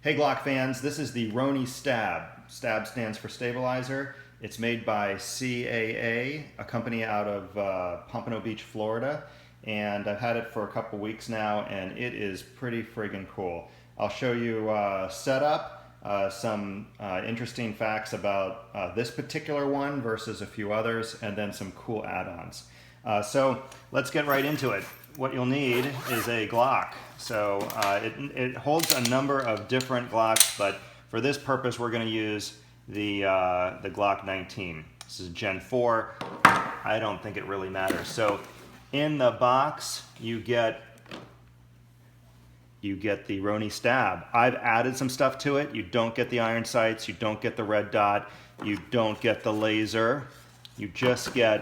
Hey Glock fans, this is the RONI Stab. Stab stands for Stabilizer. It's made by CAA, a company out of Pompano Beach, Florida. And I've had it for a couple weeks now and it is pretty friggin' cool. I'll show you setup, some interesting facts about this particular one versus a few others, and then some cool add-ons. So let's get right into it. What you'll need is a Glock. So it holds a number of different Glocks, but for this purpose we're going to use the Glock 19. This is Gen 4. I don't think it really matters. So in the box you get the RONI Stab. I've added some stuff to it. You don't get the iron sights, you don't get the red dot, you don't get the laser. You just get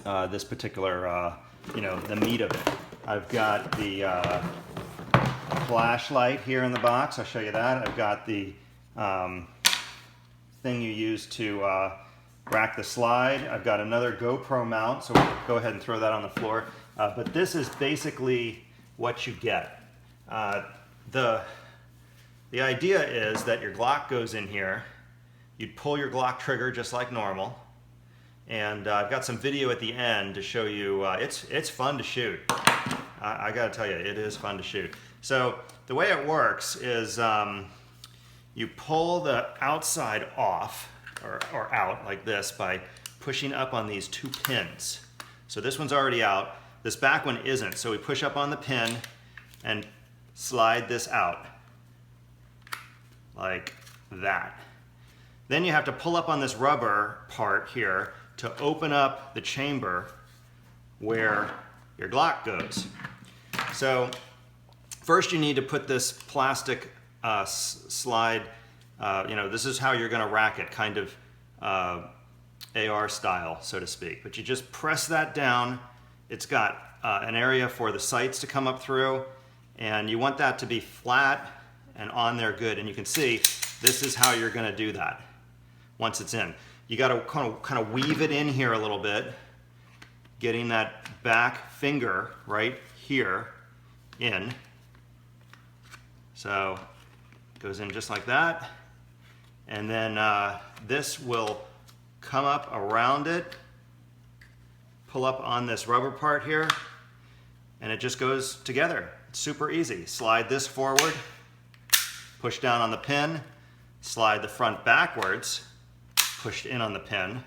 this particular the meat of it. I've got the flashlight here in the box. I'll show you that. I've got the thing you use to rack the slide. I've got another GoPro mount, so we'll go ahead and throw that on the floor. But this is basically what you get. The idea is that your Glock goes in here. You'd pull your Glock trigger just like normal. And I've got some video at the end to show you. It's fun to shoot. I gotta tell you, it is fun to shoot. So the way it works is you pull the outside off or out like this by pushing up on these two pins. So this one's already out. This back one isn't. So we push up on the pin and slide this out like that. Then you have to pull up on this rubber part here to open up the chamber where your Glock goes. So first you need to put this plastic slide, this is how you're gonna rack it, kind of AR style, so to speak. But you just press that down. It's got an area for the sights to come up through, and you want that to be flat and on there good. And you can see this is how you're gonna do that once it's in. You got to kind of weave it in here a little bit, getting that back finger right here in. So it goes in just like that. And then this will come up around it, pull up on this rubber part here, and it just goes together. It's super easy. Slide this forward, push down on the pin, slide the front backwards, pushed in on the pin,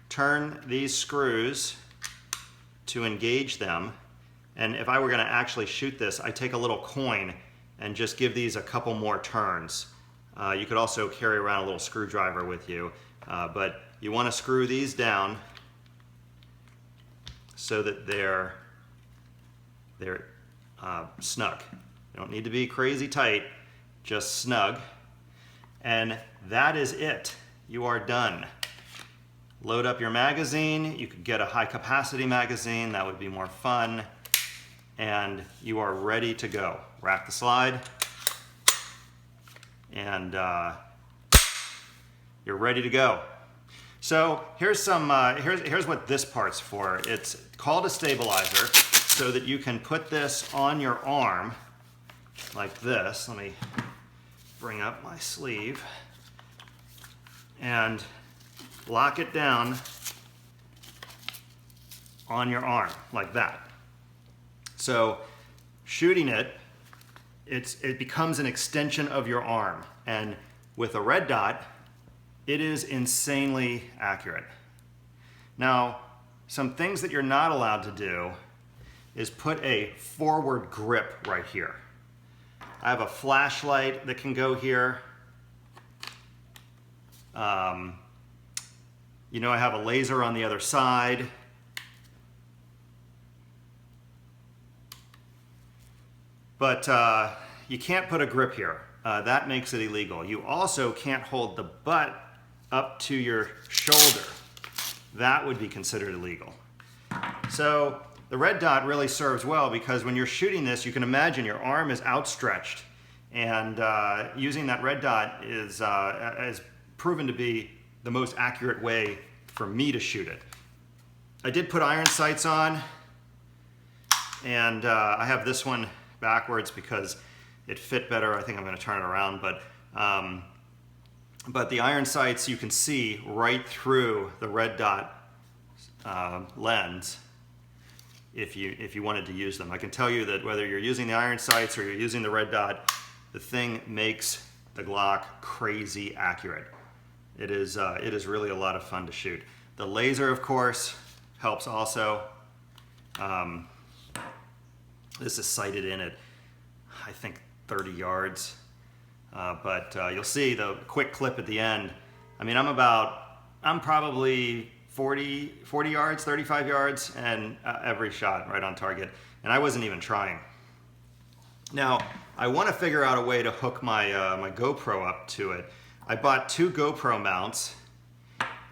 turn these screws to engage them, and if I were going to actually shoot this, I take a little coin and just give these a couple more turns. You could also carry around a little screwdriver with you, but you want to screw these down so that they're snug. They don't need to be crazy tight, just snug, and that is it. You are done. Load up your magazine. You could get a high capacity magazine. That would be more fun. And you are ready to go. Rack the slide. And you're ready to go. So here's some. Here's what this part's for. It's called a stabilizer, so that you can put this on your arm like this. Let me bring up my sleeve and lock it down on your arm like that. So shooting it, it becomes an extension of your arm, and with a red dot it is insanely accurate. Now, some things that you're not allowed to do is put a forward grip right here. I have a flashlight that can go here. I have a laser on the other side. But you can't put a grip here. That makes it illegal. You also can't hold the butt up to your shoulder. That would be considered illegal. So the red dot really serves well because when you're shooting this, you can imagine your arm is outstretched, and using that red dot is proven to be the most accurate way for me to shoot it. I did put iron sights on, and I have this one backwards because it fit better. I think I'm going to turn it around, but the iron sights, you can see right through the red dot lens if you wanted to use them. I can tell you that whether you're using the iron sights or you're using the red dot, the thing makes the Glock crazy accurate. It is really a lot of fun to shoot. The laser, of course, helps also. This is sighted in at, I think, 30 yards. But you'll see the quick clip at the end. I mean, I'm probably 40 yards, 35 yards, and every shot right on target. And I wasn't even trying. Now, I want to figure out a way to hook my my GoPro up to it. I bought 2 GoPro mounts,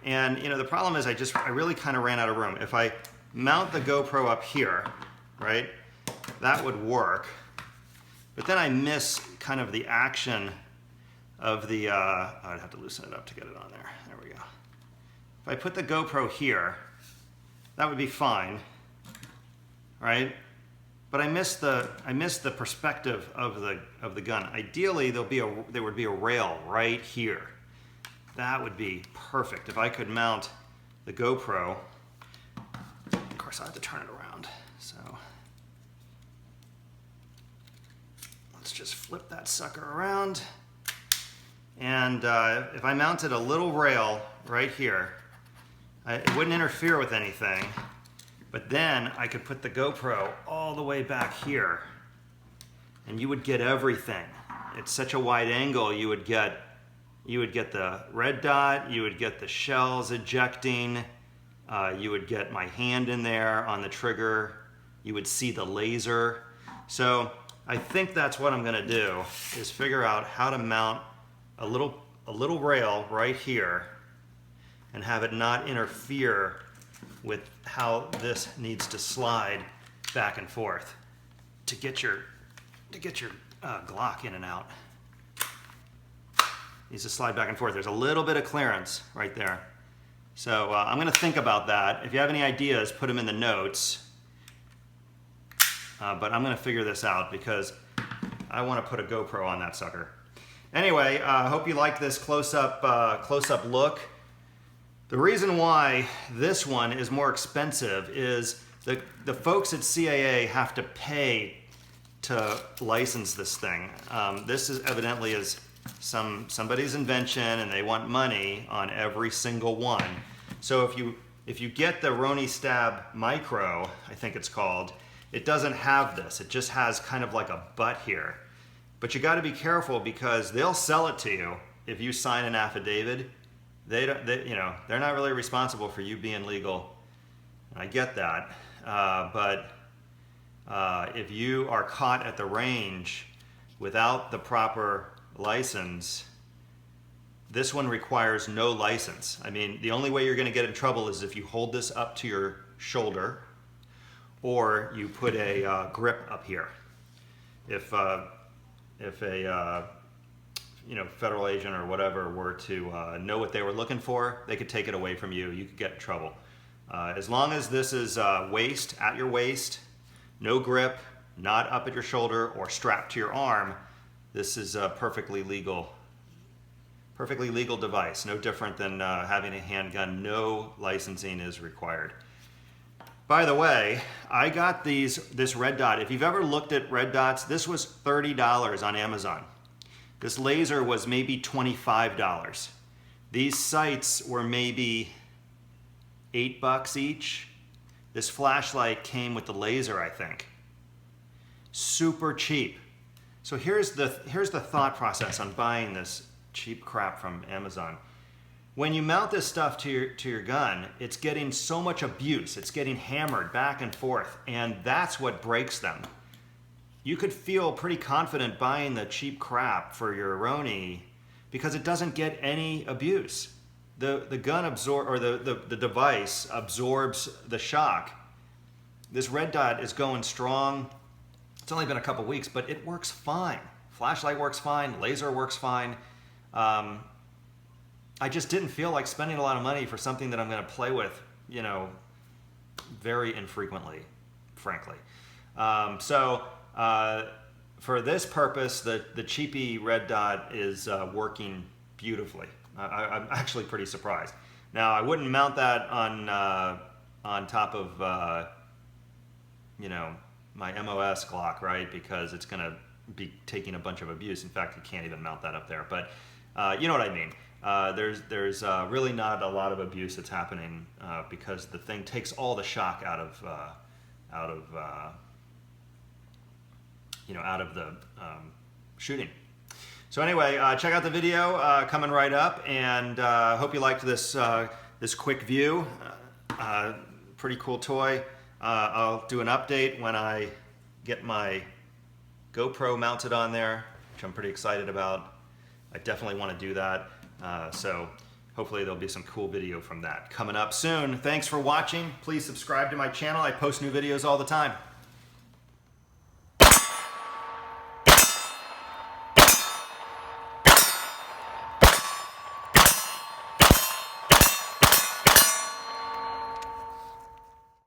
and the problem is I really kind of ran out of room. If I mount the GoPro up here, right, that would work. But then I miss kind of the action of the, I'd have to loosen it up to get it on there. There we go. If I put the GoPro here, that would be fine, right? But I missed the perspective of the gun. Ideally, there would be a rail right here. That would be perfect. If I could mount the GoPro, of course I have to turn it around. So let's just flip that sucker around. And if I mounted a little rail right here, it wouldn't interfere with anything. But then I could put the GoPro all the way back here, and you would get everything. It's such a wide angle. You would get the red dot. You would get the shells ejecting. You would get my hand in there on the trigger. You would see the laser. So I think that's what I'm going to do, is figure out how to mount a little rail right here and have it not interfere with how this needs to slide back and forth to get your Glock in and out. Needs to slide back and forth. There's a little bit of clearance right there. So I'm going to think about that. If you have any ideas, put them in the notes. But I'm going to figure this out because I want to put a GoPro on that sucker. Anyway, I hope you like this close-up look. The reason why this one is more expensive is the folks at CAA have to pay to license this thing. This is evidently is somebody's invention, and they want money on every single one. So if you get the RONI Stab Micro, I think it's called, it doesn't have this. It just has kind of like a butt here. But you got to be careful because they'll sell it to you if you sign an affidavit. They're not really responsible for you being legal. I get that, but if you are caught at the range without the proper license, this one requires no license. I mean, the only way you're going to get in trouble is if you hold this up to your shoulder, or you put a grip up here. If a federal agent or whatever were to know what they were looking for, they could take it away from you. You could get in trouble. As long as this is at your waist, no grip, not up at your shoulder or strapped to your arm, this is a perfectly legal device. No different than having a handgun. No licensing is required. By the way, I got this red dot. If you've ever looked at red dots, this was $30 on Amazon. This laser was maybe $25. These sights were maybe $8 each. This flashlight came with the laser, I think. Super cheap. So here's the thought process on buying this cheap crap from Amazon. When you mount this stuff to your gun, it's getting so much abuse. It's getting hammered back and forth, and that's what breaks them. You could feel pretty confident buying the cheap crap for your RONI because it doesn't get any abuse. The gun the device absorbs the shock. This red dot is going strong. It's only been a couple weeks, but it works fine. Flashlight works fine. Laser works fine. I just didn't feel like spending a lot of money for something that I'm going to play with, very infrequently, frankly. for this purpose, the cheapy red dot is working beautifully. I'm actually pretty surprised. Now, I wouldn't mount that on top of you know, my MOS Glock, right? Because it's going to be taking a bunch of abuse. In fact, you can't even mount that up there. But you know what I mean. There's really not a lot of abuse that's happening because the thing takes all the shock out of the shooting. So anyway, check out the video coming right up, and hope you liked this this quick view. Pretty cool toy. I'll do an update when I get my GoPro mounted on there, which I'm pretty excited about. I definitely want to do that. So hopefully there'll be some cool video from that coming up soon. Thanks for watching. Please subscribe to my channel. I post new videos all the time.